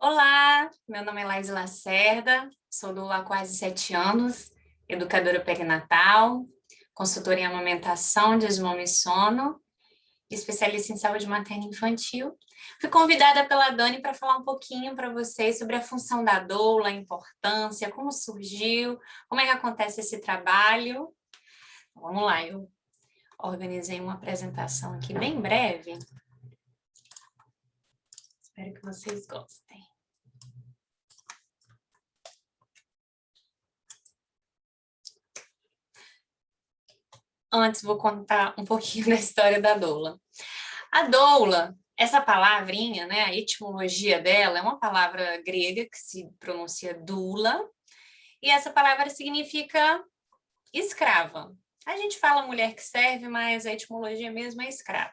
Olá, meu nome é Laís Lacerda, sou doula há quase 7 anos, educadora perinatal, consultora em amamentação, desmame e sono, especialista em saúde materna e infantil. Fui convidada pela Dani para falar um pouquinho para vocês sobre a função da doula, a importância, como surgiu, como é que acontece esse trabalho. Vamos lá, eu organizei uma apresentação aqui bem breve. Espero que vocês gostem. Antes, vou contar um pouquinho da história da doula. A doula, essa palavrinha, né, a etimologia dela é uma palavra grega que se pronuncia doula, e essa palavra significa escrava. A gente fala mulher que serve, mas a etimologia mesmo é escrava.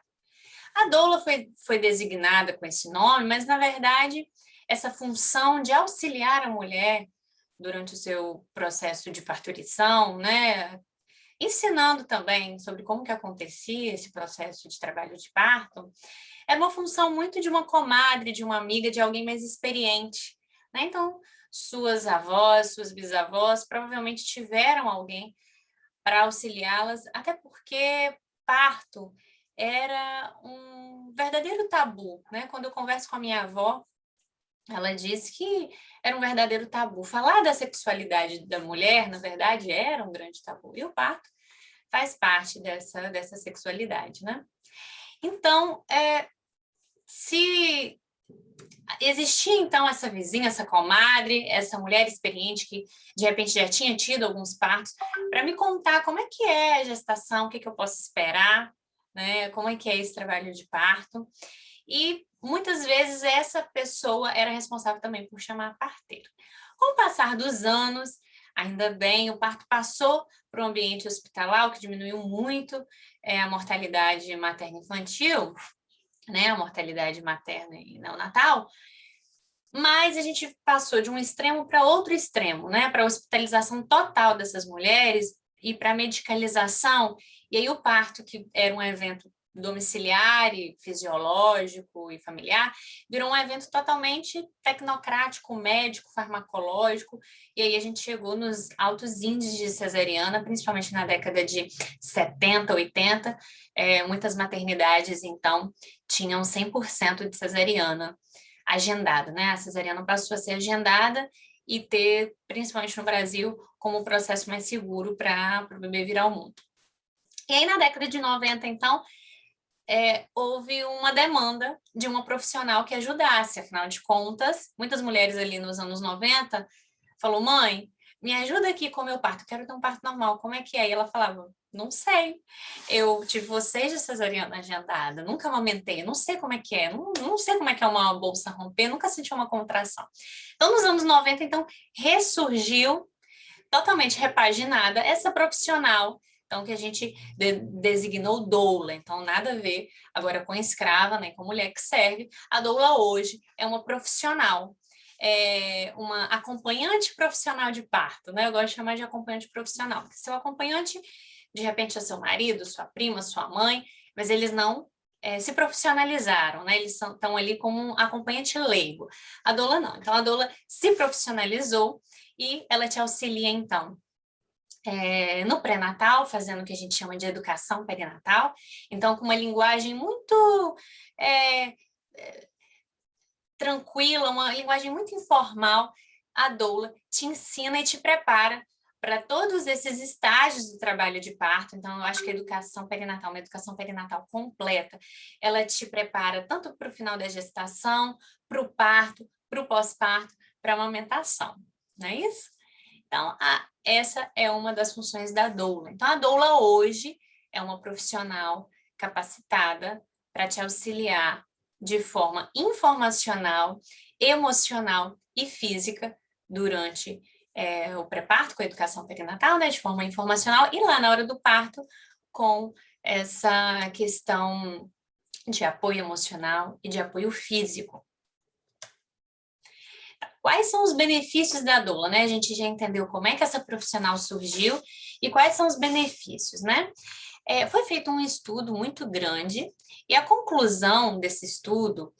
A doula foi designada com esse nome, mas, na verdade, essa função de auxiliar a mulher durante o seu processo de parturição, né, ensinando também sobre como que acontecia esse processo de trabalho de parto, é uma função muito de uma comadre, de uma amiga, de alguém mais experiente, né? Então, suas avós, suas bisavós provavelmente tiveram alguém para auxiliá-las, até porque parto era um verdadeiro tabu, né? Quando eu converso com a minha avó, ela diz que era um verdadeiro tabu. Falar da sexualidade da mulher, na verdade, era um grande tabu. E o parto faz parte dessa sexualidade, né? Então, se existia então essa vizinha, essa comadre, essa mulher experiente que de repente já tinha tido alguns partos, para me contar como é que é a gestação, o que, que eu posso esperar, né? Como é que é esse trabalho de parto. E muitas vezes essa pessoa era responsável também por chamar a parteira. Com o passar dos anos, ainda bem, o parto passou para o ambiente hospitalar, o que diminuiu muito a mortalidade materno-infantil, né, a mortalidade materna e neonatal, mas a gente passou de um extremo para outro extremo, né, para a hospitalização total dessas mulheres e para a medicalização, e aí o parto, que era um evento domiciliar e fisiológico e familiar, virou um evento totalmente tecnocrático, médico, farmacológico, e aí a gente chegou nos altos índices de cesariana, principalmente na década de 70, 80, muitas maternidades, então, tinham 100% de cesariana agendada, né? A cesariana passou a ser agendada e ter, principalmente no Brasil, como o processo mais seguro para o bebê vir ao mundo. E aí, na década de 90, então, houve uma demanda de uma profissional que ajudasse, afinal de contas, muitas mulheres ali nos anos 90 falou, mãe, me ajuda aqui com o meu parto, quero ter um parto normal, como é que é? E ela falava, não sei, eu tive vocês de cesariana agendada, nunca amamentei, não sei como é que é, não sei como é que é uma bolsa romper, nunca senti uma contração. Então, nos anos 90, então, ressurgiu, totalmente repaginada, essa profissional, então, que a gente designou doula, então nada a ver agora com escrava, nem com mulher que serve. A doula hoje é uma profissional, uma acompanhante profissional de parto, né? Eu gosto de chamar de acompanhante profissional, porque seu acompanhante, de repente, é seu marido, sua prima, sua mãe, mas eles não se profissionalizaram, né? Eles estão ali como um acompanhante leigo. A doula não. Então, a doula se profissionalizou e ela te auxilia, então, no pré-natal, fazendo o que a gente chama de educação perinatal, então com uma linguagem muito tranquila, uma linguagem muito informal, a doula te ensina e te prepara para todos esses estágios do trabalho de parto. Então, eu acho que a educação perinatal, uma educação perinatal completa, ela te prepara tanto para o final da gestação, para o parto, para o pós-parto, para a amamentação, não é isso? Então, essa é uma das funções da doula. Então, a doula hoje é uma profissional capacitada para te auxiliar de forma informacional, emocional e física durante o pré-parto, com a educação perinatal, né, de forma informacional, e lá na hora do parto, com essa questão de apoio emocional e de apoio físico. Quais são os benefícios da doula, né? A gente já entendeu como é que essa profissional surgiu e quais são os benefícios, né? Foi feito um estudo muito grande e a conclusão desse estudo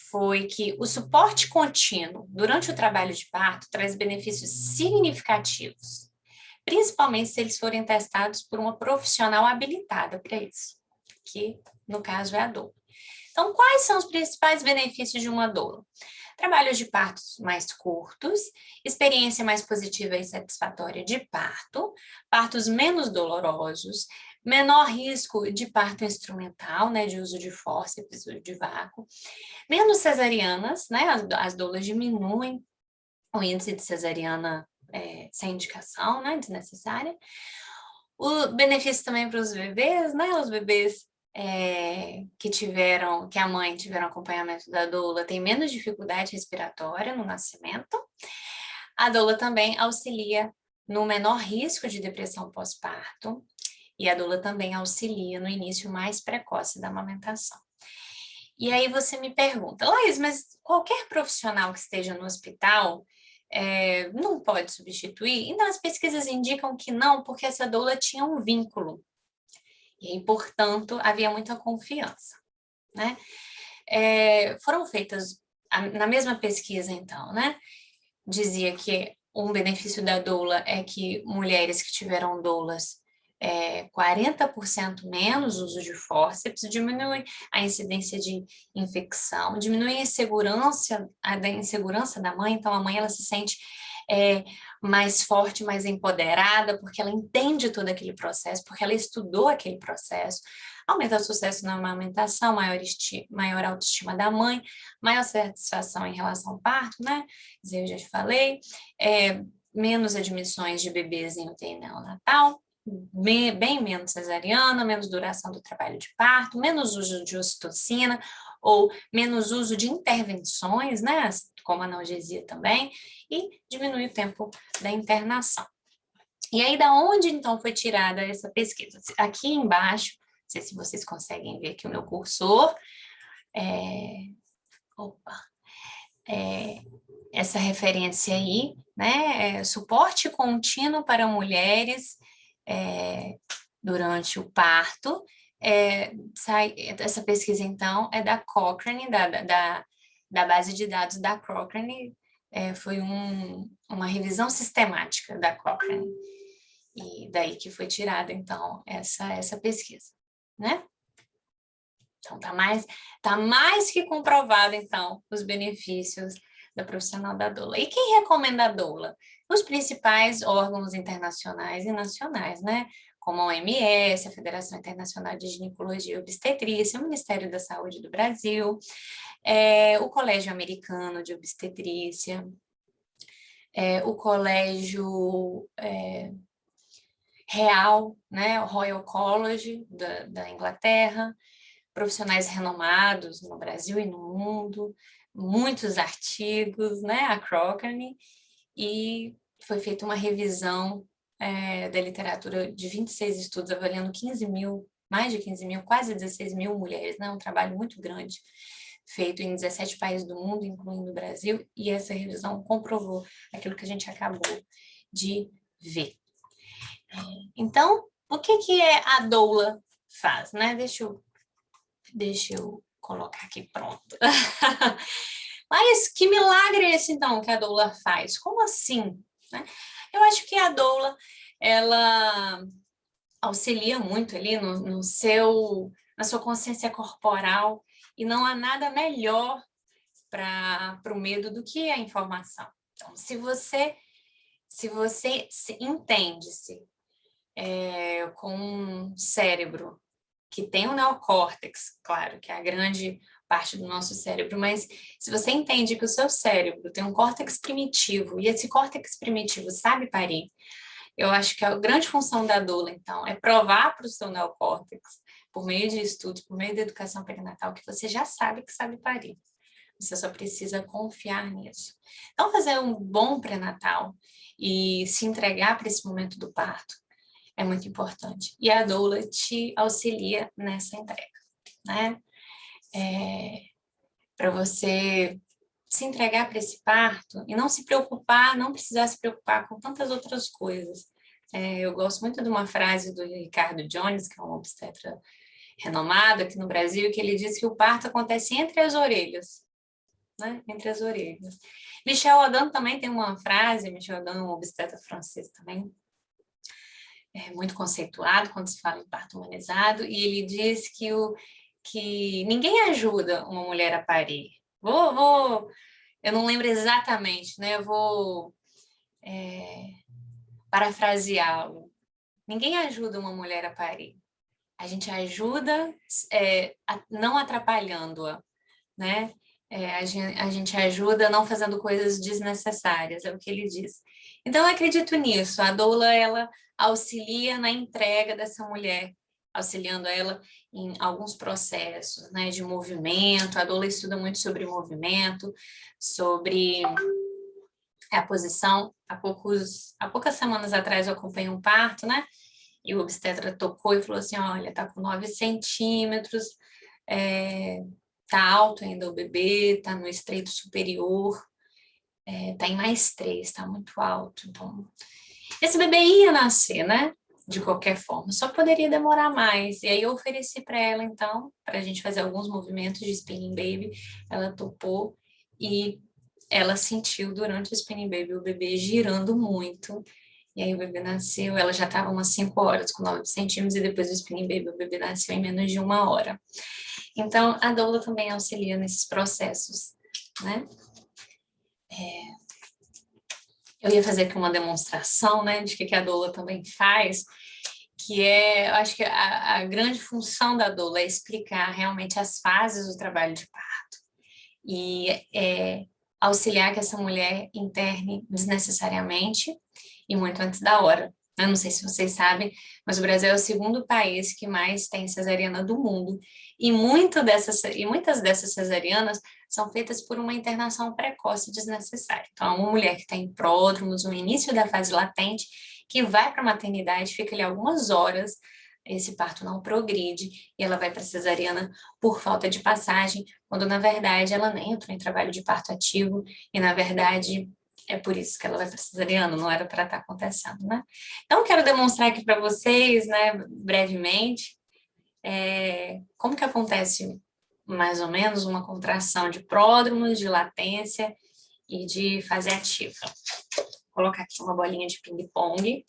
foi que o suporte contínuo durante o trabalho de parto traz benefícios significativos, principalmente se eles forem testados por uma profissional habilitada para isso, que no caso é a doula. Então, quais são os principais benefícios de uma doula? Trabalhos de partos mais curtos, experiência mais positiva e satisfatória de parto, partos menos dolorosos, menor risco de parto instrumental, né, de uso de fórceps ou de vácuo, menos cesarianas, né, as doulas diminuem o índice de cesariana sem indicação, né, desnecessária. O benefício também para os bebês, né, os bebês que a mãe tiveram acompanhamento da doula tem menos dificuldade respiratória no nascimento. A doula também auxilia no menor risco de depressão pós-parto e a doula também auxilia no início mais precoce da amamentação. E aí você me pergunta, Laís, mas qualquer profissional que esteja no hospital não pode substituir? Então, as pesquisas indicam que não, porque essa doula tinha um vínculo. E, portanto, havia muita confiança, né? Foram feitas, na mesma pesquisa, então, né? Dizia que um benefício da doula é que mulheres que tiveram doulas 40% menos uso de fórceps, diminui a incidência de infecção, diminui a insegurança da mãe, então a mãe ela se sente mais forte, mais empoderada, porque ela entende todo aquele processo, porque ela estudou aquele processo, aumenta o sucesso na amamentação, maior autoestima da mãe, maior satisfação em relação ao parto, né? Eu já te falei, menos admissões de bebês em UTI neonatal, bem menos cesariana, menos duração do trabalho de parto, menos uso de ocitocina ou menos uso de intervenções, né, como analgesia também, e diminui o tempo da internação. E aí, da onde então foi tirada essa pesquisa? Aqui embaixo, não sei se vocês conseguem ver aqui o meu cursor, essa referência aí, né, suporte contínuo para mulheres durante o parto, essa pesquisa, então, é da Cochrane, da base de dados da Cochrane, foi uma revisão sistemática da Cochrane, e daí que foi tirada, então, essa pesquisa, né? Então, tá mais que comprovado, então, os benefícios da profissional da doula. E quem recomenda a doula? Os principais órgãos internacionais e nacionais, né? Como a OMS, a Federação Internacional de Ginecologia e Obstetrícia, o Ministério da Saúde do Brasil, o Colégio Americano de Obstetrícia, o Colégio Real, né? O Royal College da Inglaterra, profissionais renomados no Brasil e no mundo, muitos artigos, né, a Cochrane, e foi feita uma revisão da literatura de 26 estudos, avaliando 15 mil, mais de 15 mil, quase 16 mil mulheres, né, um trabalho muito grande, feito em 17 países do mundo, incluindo o Brasil, e essa revisão comprovou aquilo que a gente acabou de ver. Então, o que a doula faz, né? Deixa eu colocar aqui, pronto. Mas que milagre é esse, então, que a doula faz? Como assim? Né? Eu acho que a doula, ela auxilia muito ali na sua consciência corporal, e não há nada melhor para o medo do que a informação. Então, se você entende-se com um cérebro que tem o neocórtex, claro, que é a grande parte do nosso cérebro, mas se você entende que o seu cérebro tem um córtex primitivo, e esse córtex primitivo sabe parir, eu acho que a grande função da doula, então, é provar para o seu neocórtex, por meio de estudos, por meio da educação perinatal, que você já sabe que sabe parir. Você só precisa confiar nisso. Então, fazer um bom pré-natal e se entregar para esse momento do parto é muito importante. E a doula te auxilia nessa entrega, né? Para você se entregar para esse parto e não se preocupar, não precisar se preocupar com tantas outras coisas. Eu gosto muito de uma frase do Ricardo Jones, que é um obstetra renomado aqui no Brasil, que ele diz que o parto acontece entre as orelhas. né? Entre as orelhas. Michel Adan também tem uma frase, Michel Adan é um obstetra francês também, muito conceituado quando se fala em parto humanizado, e ele diz que ninguém ajuda uma mulher a parir. Eu não lembro exatamente, né? Eu vou parafraseá-lo. Ninguém ajuda uma mulher a parir. A gente ajuda não atrapalhando-a, né? A gente ajuda não fazendo coisas desnecessárias, é o que ele diz. Então, eu acredito nisso. A doula, ela auxilia na entrega dessa mulher, auxiliando ela em alguns processos, né, de movimento. A doula estuda muito sobre movimento, sobre a posição. Há poucas semanas atrás eu acompanhei um parto, né? E o obstetra tocou e falou assim, olha, tá com 9 centímetros, tá alto ainda o bebê, tá no estreito superior, tá em mais 3, tá muito alto. Então, esse bebê ia nascer, né? De qualquer forma, só poderia demorar mais. E aí eu ofereci para ela, então, para a gente fazer alguns movimentos de spinning baby. Ela topou e ela sentiu durante o spinning baby o bebê girando muito. E aí o bebê nasceu, ela já estava umas 5 horas com 9 centímetros e depois do spinning baby o bebê nasceu em menos de 1 hora. Então, a doula também auxilia nesses processos, né? Eu ia fazer aqui uma demonstração, né, de que a doula também faz, que eu acho que a grande função da doula é explicar realmente as fases do trabalho de parto e auxiliar que essa mulher interne desnecessariamente e muito antes da hora. Eu não sei se vocês sabem, mas o Brasil é o segundo país que mais tem cesariana do mundo. E muitas dessas cesarianas são feitas por uma internação precoce desnecessária. Então, uma mulher que tem pródromos no início da fase latente, que vai para a maternidade, fica ali algumas horas, esse parto não progride, e ela vai para a cesariana por falta de passagem, quando, na verdade, ela nem entrou em trabalho de parto ativo, e, na verdade, é por isso que ela vai para cesariana, não era para estar acontecendo, né? Então, quero demonstrar aqui para vocês, né, brevemente, como que acontece, mais ou menos, uma contração de pródromos, de latência e de fase ativa. Vou colocar aqui uma bolinha de ping-pong,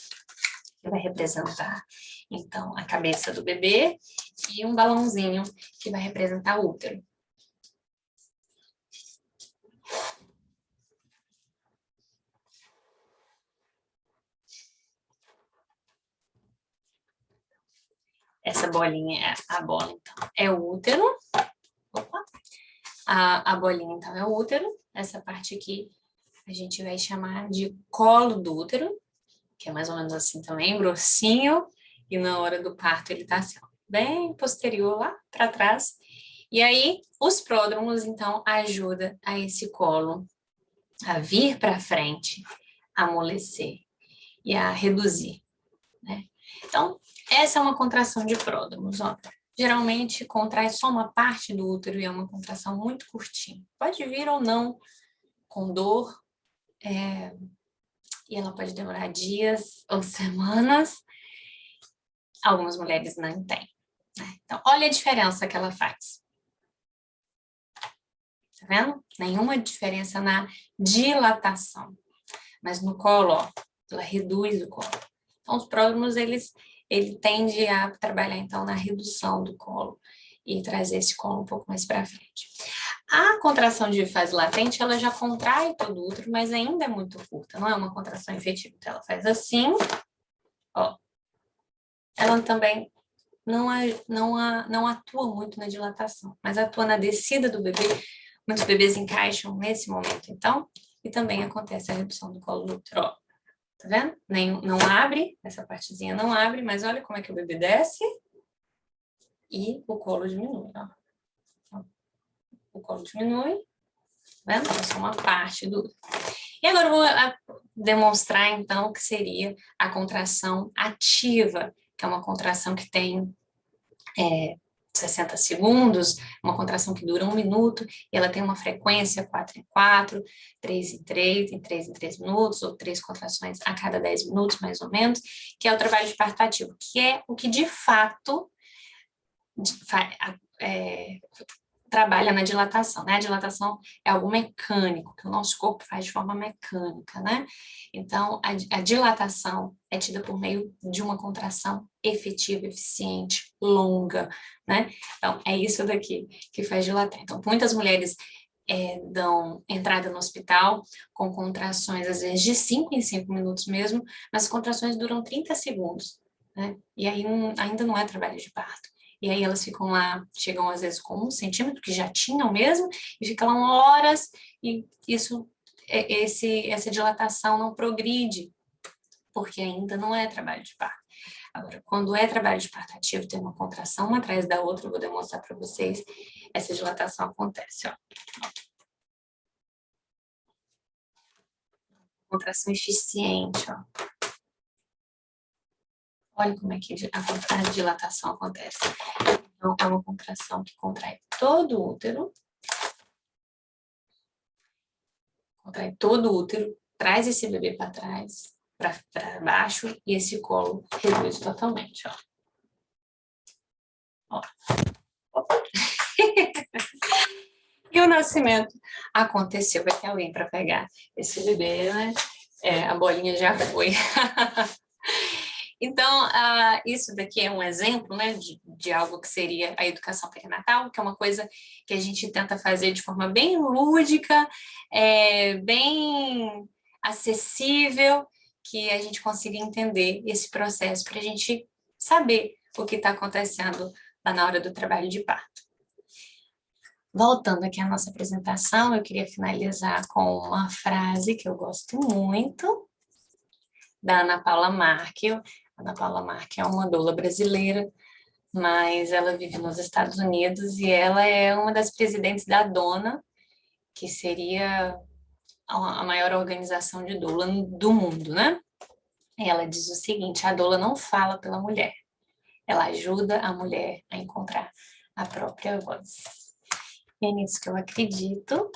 que vai representar, então, a cabeça do bebê, e um balãozinho, que vai representar o útero. Essa bolinha, a bola, então, é o útero. Opa. A bolinha, então, é o útero. Essa parte aqui a gente vai chamar de colo do útero, que é mais ou menos assim também, grossinho, e na hora do parto ele tá assim, ó, bem posterior lá para trás. E aí, os pródromos, então, ajudam a esse colo a vir para frente, a amolecer e a reduzir, né? Então, essa é uma contração de pródromos, ó. Geralmente contrai só uma parte do útero e é uma contração muito curtinha. Pode vir ou não com dor, e ela pode demorar dias ou semanas. Algumas mulheres não têm, né? Então, olha a diferença que ela faz. Tá vendo? Nenhuma diferença na dilatação. Mas no colo, ó, ela reduz o colo. Então, os pródromos, ele tende a trabalhar, então, na redução do colo e trazer esse colo um pouco mais para frente. A contração de fase latente, ela já contrai todo o útero, mas ainda é muito curta, não é uma contração efetiva. Então, ela faz assim, ó. Ela também não atua muito na dilatação, mas atua na descida do bebê. Muitos bebês encaixam nesse momento, então, e também acontece a redução do colo do útero, ó. Tá vendo? Não abre, essa partezinha não abre, mas olha como é que o bebê desce e o colo diminui, ó. O colo diminui, tá vendo? É só uma parte do... E agora eu vou demonstrar, então, o que seria a contração ativa, que é uma contração que tem 60 segundos, uma contração que dura 1 minuto, e ela tem uma frequência 4 em 4, 3 em 3, em 3 em 3 minutos, ou 3 contrações a cada 10 minutos, mais ou menos, que é o trabalho de parto ativo, que é o que de fato trabalha na dilatação, né? A dilatação é algo mecânico, que o nosso corpo faz de forma mecânica, né? Então, a dilatação é tida por meio de uma contração efetiva, eficiente, longa, né? Então, é isso daqui que faz dilatar. Então, muitas mulheres dão entrada no hospital com contrações, às vezes, de 5 em 5 minutos mesmo, mas as contrações duram 30 segundos, né? E aí ainda não é trabalho de parto. E aí elas ficam lá, chegam às vezes com 1 centímetro, que já tinham mesmo, e ficam lá horas, e essa dilatação não progride, porque ainda não é trabalho de parto. Agora, quando é trabalho de parto ativo, tem uma contração uma atrás da outra, eu vou demonstrar para vocês, essa dilatação acontece, ó. Contração eficiente, ó. Olha como é que a dilatação acontece. Então, é uma contração que contrai todo o útero, traz esse bebê para trás, para baixo, e esse colo reduz totalmente, ó. Ó. E o nascimento aconteceu. Vai ter alguém para pegar esse bebê, né? A bolinha já foi. Então, isso daqui é um exemplo, né, de algo que seria a educação perinatal, que é uma coisa que a gente tenta fazer de forma bem lúdica, bem acessível, que a gente consiga entender esse processo para a gente saber o que está acontecendo lá na hora do trabalho de parto. Voltando aqui à nossa apresentação, eu queria finalizar com uma frase que eu gosto muito, da Ana Paula Markel. Ana Paula Markel é uma doula brasileira, mas ela vive nos Estados Unidos e ela é uma das presidentes da DONA, que seria a maior organização de doula do mundo, né? E ela diz o seguinte: a doula não fala pela mulher, ela ajuda a mulher a encontrar a própria voz. E é nisso que eu acredito,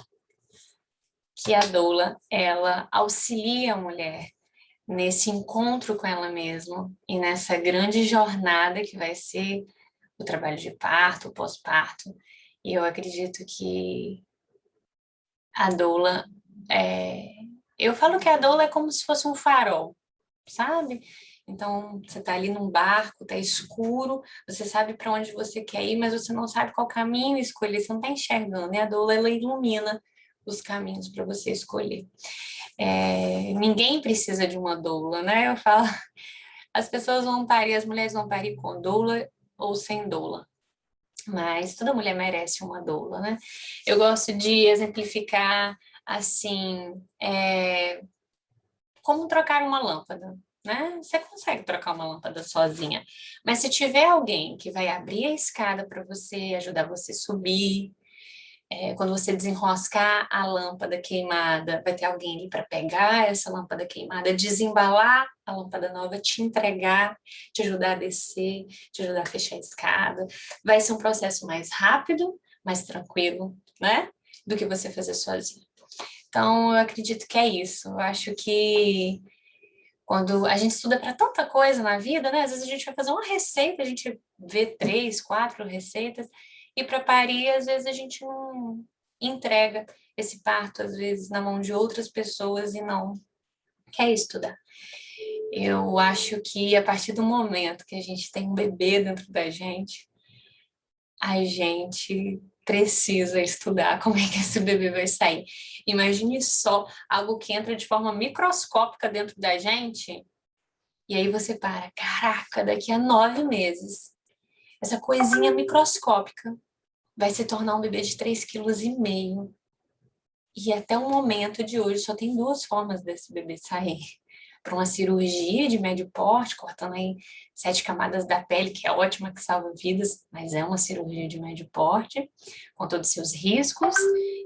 que a doula, ela auxilia a mulher nesse encontro com ela mesma e nessa grande jornada que vai ser o trabalho de parto, o pós-parto. E eu acredito que a doula eu falo que a doula é como se fosse um farol, sabe? Então, você está ali num barco, está escuro, você sabe para onde você quer ir, mas você não sabe qual caminho escolher, você não está enxergando, e a doula, ela ilumina os caminhos para você escolher. Ninguém precisa de uma doula, né? Eu falo, as pessoas vão parir, as mulheres vão parir com doula ou sem doula, mas toda mulher merece uma doula, né? Eu gosto de exemplificar, assim, como trocar uma lâmpada, né? Você consegue trocar uma lâmpada sozinha, mas se tiver alguém que vai abrir a escada para você, ajudar você a subir, quando você desenroscar a lâmpada queimada, vai ter alguém ali para pegar essa lâmpada queimada, desembalar a lâmpada nova, te entregar, te ajudar a descer, te ajudar a fechar a escada. Vai ser um processo mais rápido, mais tranquilo, né? Do que você fazer sozinho. Então, eu acredito que é isso. Eu acho que quando a gente estuda para tanta coisa na vida, né? Às vezes a gente vai fazer uma receita, a gente vê 3, 4 receitas, e para parir, às vezes a gente não entrega esse parto, às vezes, na mão de outras pessoas e não quer estudar. Eu acho que a partir do momento que a gente tem um bebê dentro da gente, a gente precisa estudar como é que esse bebê vai sair. Imagine só algo que entra de forma microscópica dentro da gente, e aí você para, caraca, daqui a 9 meses, essa coisinha microscópica vai se tornar um bebê de 3,5 kg. E até o momento de hoje só tem 2 formas desse bebê sair. Para uma cirurgia de médio porte, cortando aí 7 camadas da pele, que é ótima, que salva vidas, mas é uma cirurgia de médio porte, com todos os seus riscos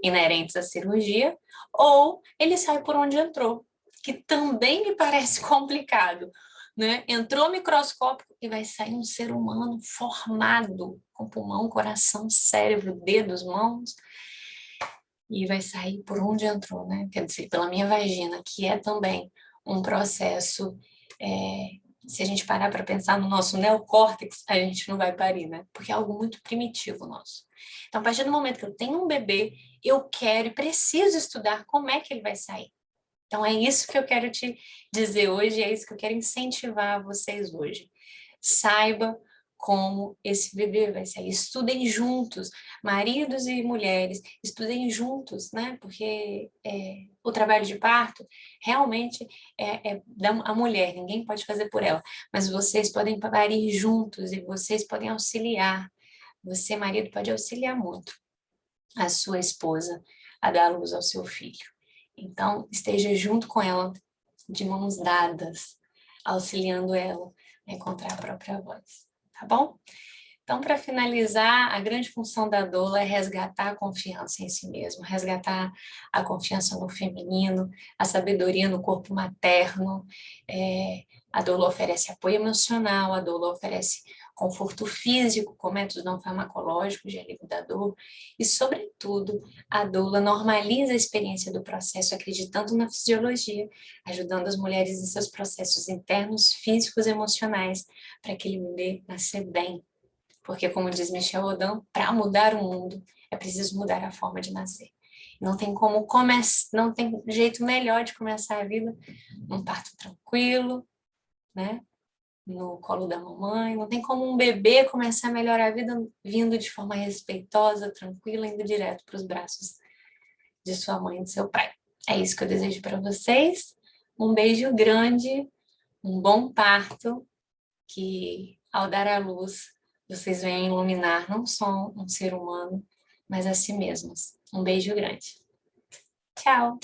inerentes à cirurgia, ou ele sai por onde entrou, que também me parece complicado, né? Entrou microscópico e vai sair um ser humano formado, com pulmão, coração, cérebro, dedos, mãos, e vai sair por onde entrou, né? Quer dizer, pela minha vagina, que é também um processo Se a gente parar para pensar no nosso neocórtex, a gente não vai parir, né? Porque é algo muito primitivo nosso. Então, a partir do momento que eu tenho um bebê, eu quero e preciso estudar como é que ele vai sair. Então, é isso que eu quero te dizer hoje, é isso que eu quero incentivar vocês hoje. Saiba como esse bebê vai sair. Estudem juntos, maridos e mulheres, estudem juntos, né? Porque o trabalho de parto realmente é da a mulher, ninguém pode fazer por ela, mas vocês podem parir juntos e vocês podem auxiliar. Você, marido, pode auxiliar muito a sua esposa a dar luz ao seu filho. Então, esteja junto com ela, de mãos dadas, auxiliando ela a encontrar a própria voz, tá bom? Então, para finalizar, a grande função da doula é resgatar a confiança em si mesmo, resgatar a confiança no feminino, a sabedoria no corpo materno. A doula oferece apoio emocional, a doula oferece conforto físico com métodos não farmacológicos de alívio da dor e, sobretudo, a doula normaliza a experiência do processo acreditando na fisiologia, ajudando as mulheres em seus processos internos, físicos e emocionais para aquele bebê nascer bem. Porque, como diz Michel Audin, para mudar o mundo é preciso mudar a forma de nascer. Não tem como não tem jeito melhor de começar a vida num parto tranquilo, né? No colo da mamãe. Não tem como um bebê começar a melhorar a vida vindo de forma respeitosa, tranquila, indo direto para os braços de sua mãe e de seu pai. É isso que eu desejo para vocês. Um beijo grande, um bom parto, que ao dar à luz vocês venham iluminar não só um ser humano, mas a si mesmos. Um beijo grande. Tchau!